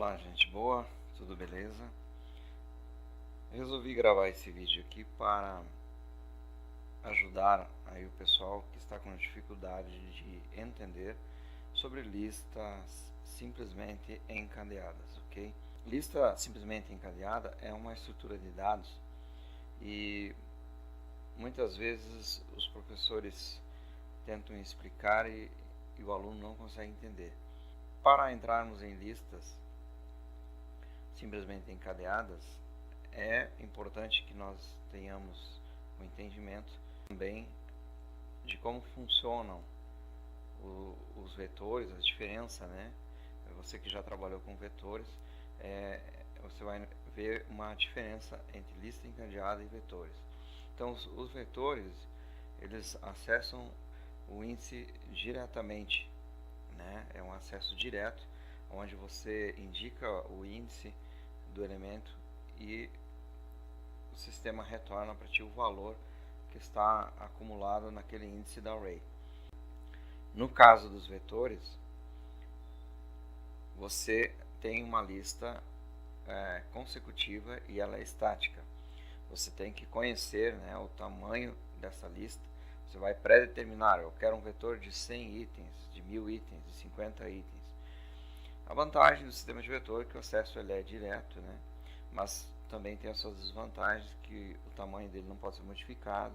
Olá, gente boa, tudo beleza? Resolvi gravar esse vídeo aqui para ajudar aí o pessoal que está com dificuldade de entender sobre listas simplesmente encadeadas, ok? Lista simplesmente encadeada é uma estrutura de dados e muitas vezes os professores tentam explicar e o aluno não consegue entender. Para entrarmos em listas simplesmente encadeadas, é importante que nós tenhamos o entendimento também de como funcionam os vetores, a diferença, né? Você que já trabalhou com vetores, você vai ver uma diferença entre lista encadeada e vetores. Então, os vetores, eles acessam o índice diretamente, né? É um acesso direto, onde você indica o índice do elemento e o sistema retorna para ti o valor que está acumulado naquele índice da array. No caso dos vetores, você tem uma lista consecutiva e ela é estática. Você tem que conhecer, né, o tamanho dessa lista. Você vai pré-determinar, eu quero um vetor de 100 itens, de 1000 itens, de 50 itens. A vantagem do sistema de vetor é que o acesso ele é direto, né? Mas também tem as suas desvantagens, que o tamanho dele não pode ser modificado.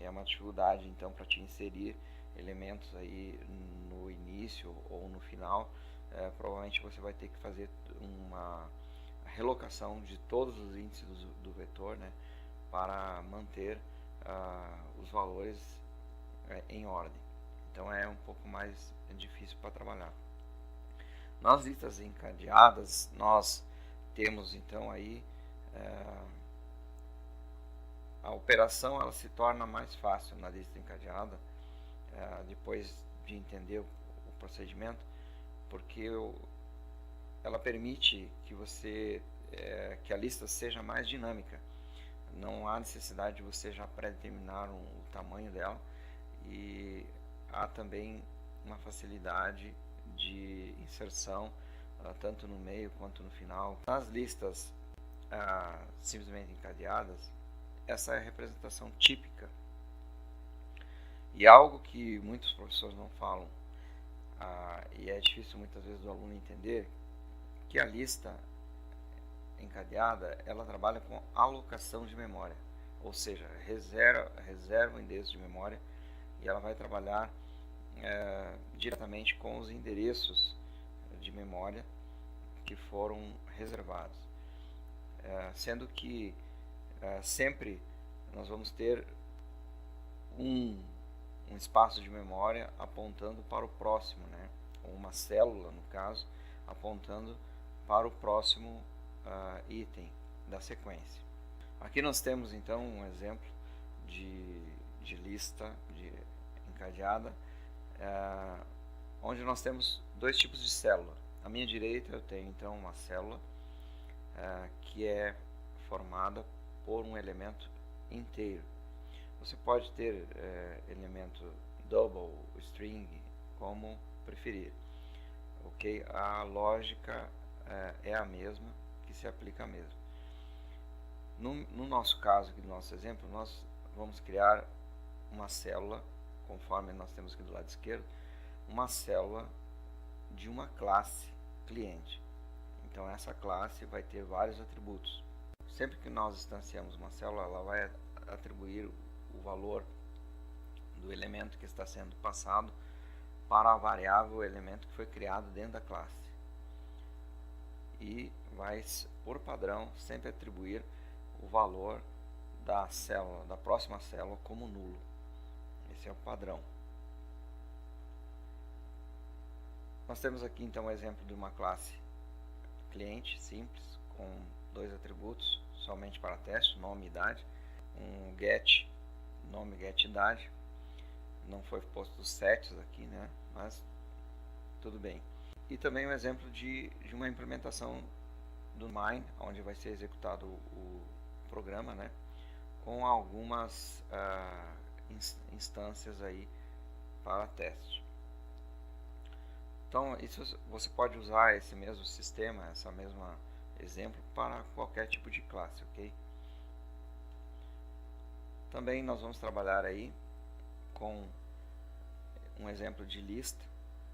É uma dificuldade então para te inserir elementos aí no início ou no final. Provavelmente você vai ter que fazer uma relocação de todos os índices do vetor, né, para manter os valores em ordem. Então é um pouco mais difícil para trabalhar. Nas listas encadeadas, nós temos então aí a operação ela se torna mais fácil na lista encadeada, depois de entender o procedimento, porque ela permite que que a lista seja mais dinâmica. Não há necessidade de você já pré-determinar o tamanho dela, e há também uma facilidade de inserção tanto no meio quanto no final. Nas listas simplesmente encadeadas, essa é a representação típica, e algo que muitos professores não falam, e é difícil muitas vezes do aluno entender, que a lista encadeada ela trabalha com alocação de memória, ou seja, reserva o endereço de memória, e ela vai trabalhar diretamente com os endereços de memória que foram reservados, sendo que sempre nós vamos ter um espaço de memória apontando para o próximo, né? Ou uma célula, no caso, apontando para o próximo item da sequência. Aqui nós temos então um exemplo de lista encadeada, onde nós temos dois tipos de célula. À minha direita eu tenho então uma célula que é formada por um elemento inteiro. Você pode ter elemento double, string, como preferir. Ok? A lógica é a mesma, que se aplica mesmo. No nosso caso, aqui do nosso exemplo, nós vamos criar uma célula, conforme nós temos aqui do lado esquerdo, uma célula de uma classe cliente. Então essa classe vai ter vários atributos. Sempre que nós instanciamos uma célula, ela vai atribuir o valor do elemento que está sendo passado para a variável elemento que foi criado dentro da classe, e vai, por padrão, sempre atribuir o valor da célula, da próxima célula, como nulo. Esse é o padrão. Nós temos aqui então um exemplo de uma classe cliente simples, com dois atributos somente para teste, nome e idade, um get nome, get idade. Não foi posto os sets aqui, né? Mas tudo bem. E também um exemplo de uma implementação do mine, onde vai ser executado o programa, né? Com algumas instâncias aí para teste. Então, isso você pode usar esse mesmo sistema, essa mesma exemplo para qualquer tipo de classe, ok? Também nós vamos trabalhar aí com um exemplo de lista,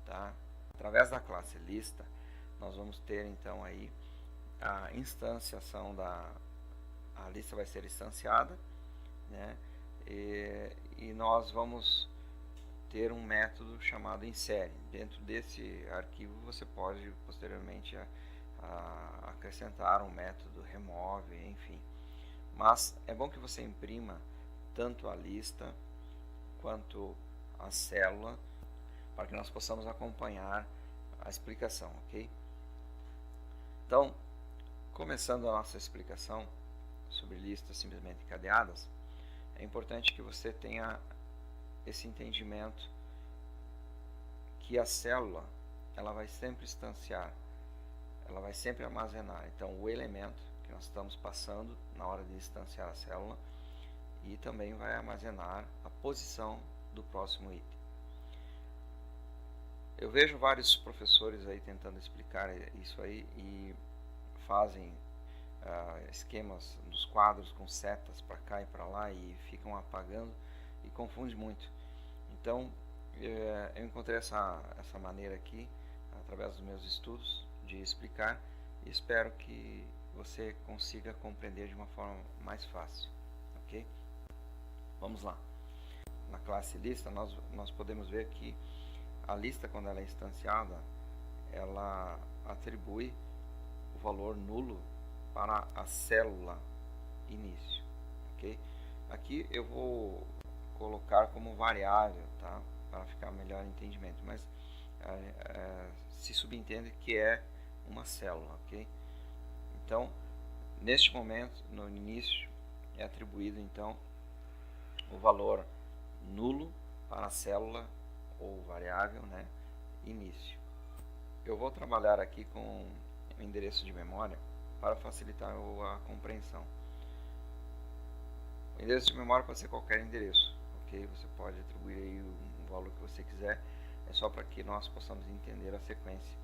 tá? Através da classe lista, nós vamos ter então aí a instanciação a lista vai ser instanciada, né? E nós vamos ter um método chamado insere. Dentro desse arquivo você pode posteriormente acrescentar um método remove, enfim. Mas é bom que você imprima tanto a lista quanto a célula para que nós possamos acompanhar a explicação, ok? Então, começando a nossa explicação sobre listas simplesmente encadeadas, é importante que você tenha esse entendimento que a célula ela vai sempre instanciar, ela vai sempre armazenar. Então, o elemento que nós estamos passando na hora de instanciar a célula e também vai armazenar a posição do próximo item. Eu vejo vários professores aí tentando explicar isso aí e fazem esquemas dos quadros com setas para cá e para lá e ficam apagando e confunde muito. Então, eu encontrei essa maneira aqui, através dos meus estudos, de explicar e espero que você consiga compreender de uma forma mais fácil, ok? Vamos lá. Na classe lista, nós podemos ver que a lista, quando ela é instanciada, ela atribui o valor nulo para a célula início, ok? Aqui eu vou colocar como variável, tá? Para ficar melhor entendimento, mas se subentende que é uma célula, ok? Então, neste momento, no início, é atribuído então o valor nulo para a célula ou variável, né, início. Eu vou trabalhar aqui com o endereço de memória para facilitar a compreensão. O endereço de memória pode ser qualquer endereço, ok? Você pode atribuir aí o valor que você quiser, é só para que nós possamos entender a sequência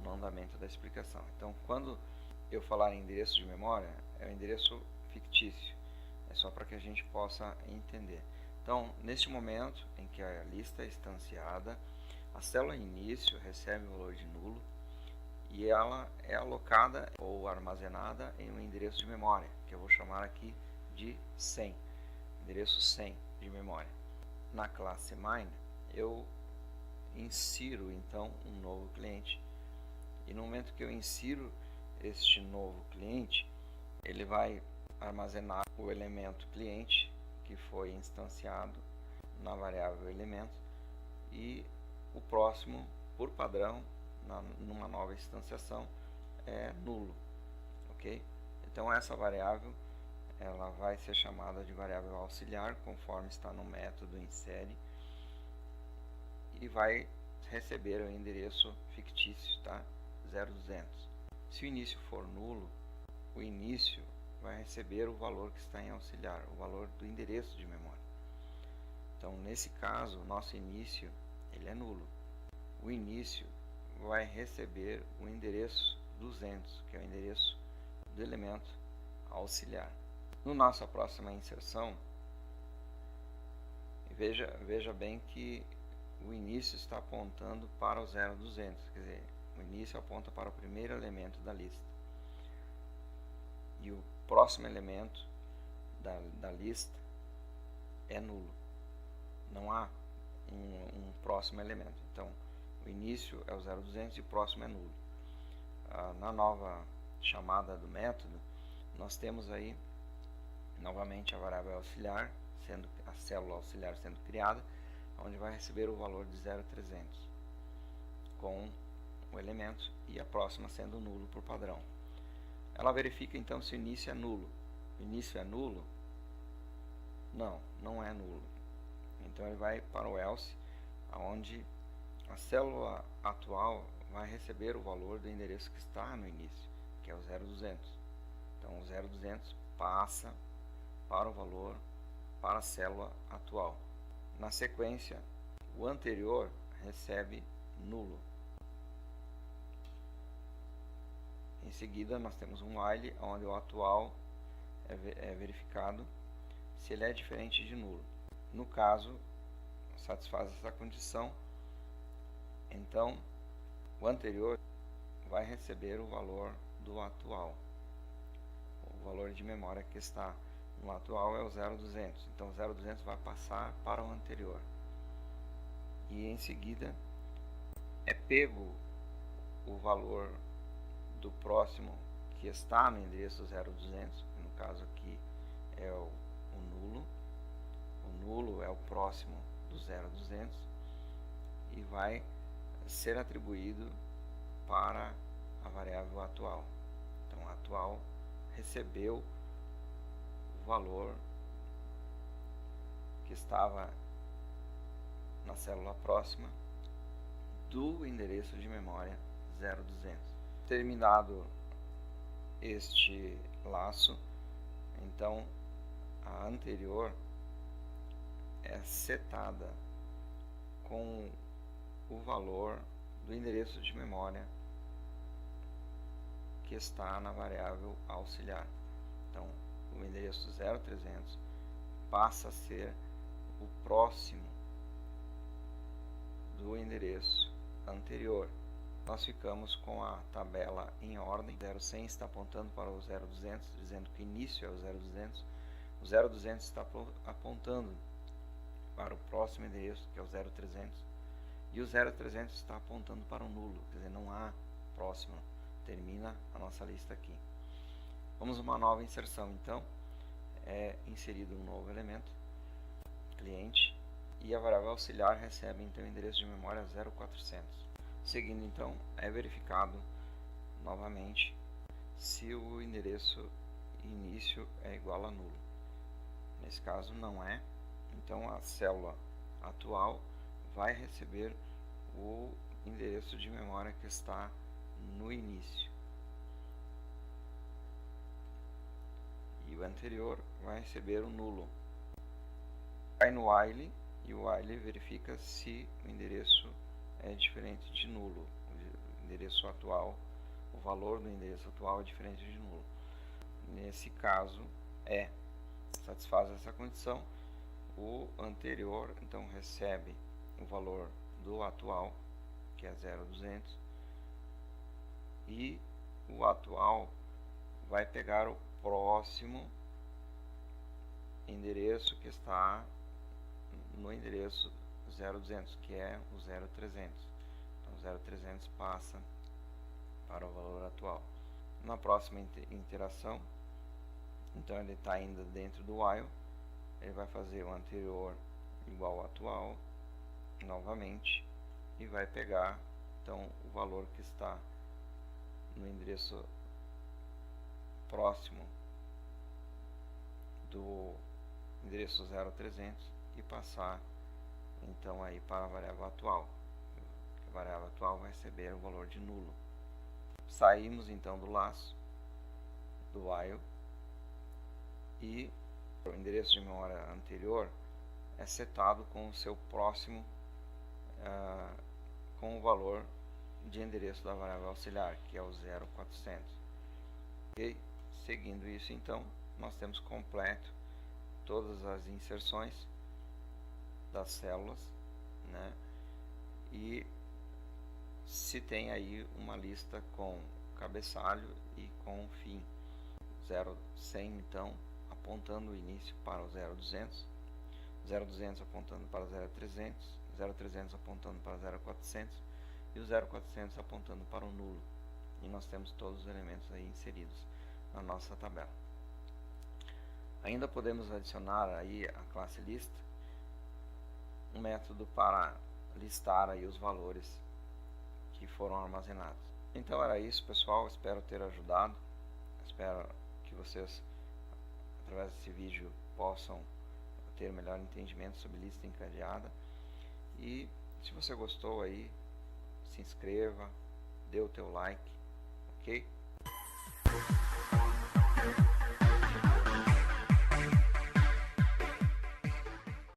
no andamento da explicação. Então, quando eu falar em endereço de memória, é um endereço fictício, é só para que a gente possa entender. Então, neste momento em que a lista é instanciada, a célula início recebe o valor de nulo e ela é alocada ou armazenada em um endereço de memória, que eu vou chamar aqui de 100, endereço 100 de memória. Na classe mine, eu insiro então um novo cliente e no momento que eu insiro este novo cliente, ele vai armazenar o elemento cliente que foi instanciado na variável elemento e o próximo, por padrão, numa nova instanciação, é nulo, ok? Então essa variável ela vai ser chamada de variável auxiliar, conforme está no método insere, e vai receber o endereço fictício, tá? 0200. Se o início for nulo, o início vai receber o valor que está em auxiliar, o valor do endereço de memória. Então, nesse caso, o nosso início ele é nulo. O início vai receber o endereço 200, que é o endereço do elemento auxiliar. No nossa próxima inserção, veja bem que o início está apontando para o 0200, quer dizer, o início aponta para o primeiro elemento da lista. E o próximo elemento da lista é nulo. Não há um próximo elemento. Então, o início é o 0200 e o próximo é nulo. Na nova chamada do método, nós temos aí novamente a variável auxiliar, sendo a célula auxiliar sendo criada, onde vai receber o valor de 0300 com o elemento e a próxima sendo nulo por padrão. Ela verifica então se o início é nulo. O início é nulo? Não, não é nulo. Então ele vai para o else, onde a célula atual vai receber o valor do endereço que está no início, que é o 0200. Então o 0200 passa para o valor para a célula atual. Na sequência, o anterior recebe nulo. Em seguida nós temos um while, onde o atual é verificado se ele é diferente de nulo. No caso, satisfaz essa condição, então o anterior vai receber o valor do atual. O valor de memória que está no atual é o 0,200, então o 0,200 vai passar para o anterior. E em seguida é pego o valor do próximo que está no endereço 0,200, no caso aqui é o nulo. O nulo é o próximo do 0,200 e vai ser atribuído para a variável atual. Então, a atual recebeu o valor que estava na célula próxima do endereço de memória 0,200. Terminado este laço, então a anterior é setada com o valor do endereço de memória que está na variável auxiliar. Então, o endereço 0300 passa a ser o próximo do endereço anterior. Nós ficamos com a tabela em ordem. 0100 está apontando para o 0200, dizendo que o início é o 0200. O 0200 está apontando para o próximo endereço, que é o 0300. E o 0300 está apontando para o nulo, quer dizer, não há próximo. Termina a nossa lista aqui. Vamos a uma nova inserção, então. É inserido um novo elemento, cliente, e a variável auxiliar recebe então o endereço de memória 0400. Seguindo, então, é verificado novamente se o endereço início é igual a nulo. Nesse caso não é, então a célula atual vai receber o endereço de memória que está no início. E o anterior vai receber o nulo. Vai no while e o while verifica se o endereço é diferente de nulo. O endereço atual, o valor do endereço atual é diferente de nulo. Nesse caso, satisfaz essa condição. O anterior, então, recebe o valor do atual, que é 0,200, e o atual vai pegar o próximo endereço que está no endereço 0,200, que é o 0,300. Então, o 0,300 passa para o valor atual. Na próxima interação, então ele está ainda dentro do while, ele vai fazer o anterior igual ao atual novamente e vai pegar então o valor que está no endereço próximo do endereço 0300 e passar então aí para a variável atual. A variável atual vai receber o valor de nulo. Saímos então do laço do while e o endereço de memória anterior é setado com o seu próximo com o valor de endereço da variável auxiliar, que é o 0400. E seguindo isso, então, nós temos completo todas as inserções das células, né? E se tem aí uma lista com cabeçalho e com fim. 0100 então apontando o início para o 0200, 0200 apontando para o 0300, 0300 apontando para o 0400 e o 0400 apontando para o nulo. E nós temos todos os elementos aí inseridos na nossa tabela. Ainda podemos adicionar aí a classe list um método para listar aí os valores que foram armazenados. Então era isso, pessoal, espero ter ajudado, espero que vocês através desse vídeo possam ter melhor entendimento sobre lista encadeada. E se você gostou aí, se inscreva, dê o teu like, ok?